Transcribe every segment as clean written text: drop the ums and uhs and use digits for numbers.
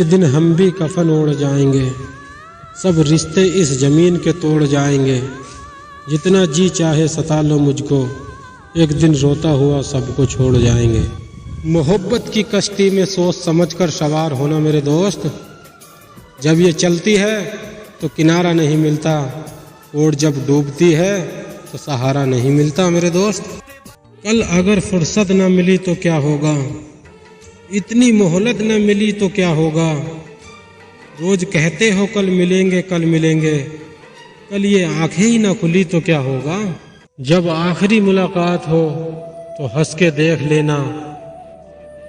एक दिन हम भी कफन ओढ़ जाएंगे, सब रिश्ते इस ज़मीन के तोड़ जाएंगे। जितना जी चाहे सता लो मुझको, एक दिन रोता हुआ सबको छोड़ जाएंगे। मोहब्बत की कश्ती में सोच समझकर सवार होना मेरे दोस्त। जब ये चलती है तो किनारा नहीं मिलता, और जब डूबती है तो सहारा नहीं मिलता मेरे दोस्त। कल अगर फुर्सत न मिली तो क्या होगा, इतनी मोहलत न मिली तो क्या होगा। रोज कहते हो कल मिलेंगे कल मिलेंगे, कल ये आंखें ही ना खुली तो क्या होगा। जब आखिरी मुलाकात हो तो हंस के देख लेना,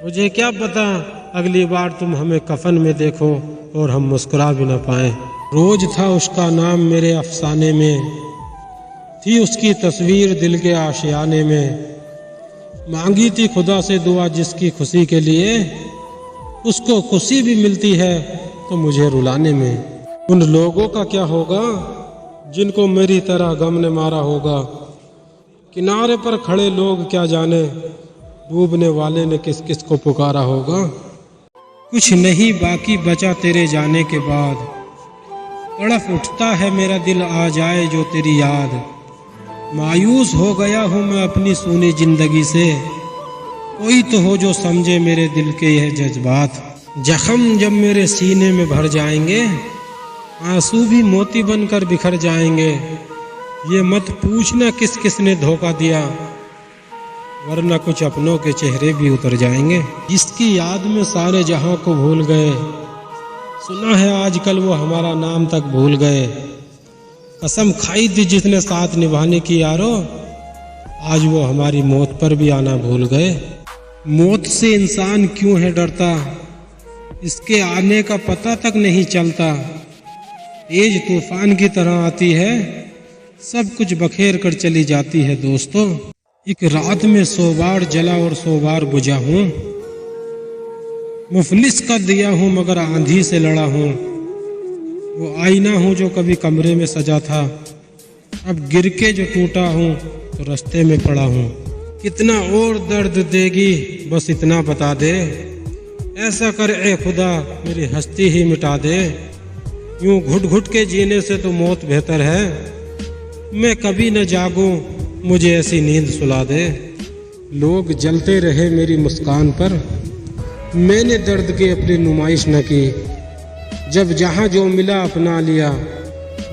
मुझे क्या पता अगली बार तुम हमें कफन में देखो और हम मुस्कुरा भी ना पाएं। रोज था उसका नाम मेरे अफसाने में, थी उसकी तस्वीर दिल के आशियाने में। मांगी थी खुदा से दुआ जिसकी खुशी के लिए, उसको खुशी भी मिलती है तो मुझे रुलाने में। उन लोगों का क्या होगा जिनको मेरी तरह गम ने मारा होगा। किनारे पर खड़े लोग क्या जाने, डूबने वाले ने किस किस को पुकारा होगा। कुछ नहीं बाकी बचा तेरे जाने के बाद, तड़फ उठता है मेरा दिल आ जाए जो तेरी याद। मायूस हो गया हूँ मैं अपनी सूनी जिंदगी से, कोई तो हो जो समझे मेरे दिल के यह जज्बात। जख्म जब मेरे सीने में भर जाएंगे, आंसू भी मोती बनकर बिखर जाएंगे। ये मत पूछना किस किस ने धोखा दिया, वरना कुछ अपनों के चेहरे भी उतर जाएंगे। जिसकी याद में सारे जहां को भूल गए, सुना है आजकल वो हमारा नाम तक भूल गए। कसम खाई थी जिसने साथ निभाने की यारो, आज वो हमारी मौत पर भी आना भूल गए। मौत से इंसान क्यों है डरता, इसके आने का पता तक नहीं चलता। तेज तूफान की तरह आती है, सब कुछ बखेर कर चली जाती है दोस्तों। एक रात में 100 बार जला और 100 बार बुझा हूँ, मुफलिस का दिया हूँ मगर आंधी से लड़ा हूँ। वो आईना हूँ जो कभी कमरे में सजा था, अब गिर के जो टूटा हूँ तो रास्ते में पड़ा हूँ। कितना और दर्द देगी बस इतना बता दे, ऐसा कर ए खुदा मेरी हस्ती ही मिटा दे। यूं घुट घुट के जीने से तो मौत बेहतर है, मैं कभी न जागूं मुझे ऐसी नींद सुला दे। लोग जलते रहे मेरी मुस्कान पर, मैंने दर्द की अपनी नुमाइश न की। जब जहाँ जो मिला अपना लिया,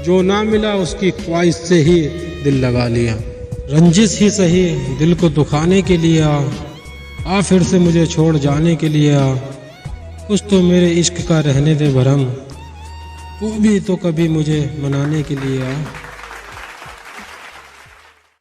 जो ना मिला उसकी ख्वाहिश से ही दिल लगा लिया। रंजिश ही सही दिल को दुखाने के लिए आ फिर से मुझे छोड़ जाने के लिए आ। कुछ तो मेरे इश्क का रहने दे भरम, तू भी तो कभी मुझे मनाने के लिए आ।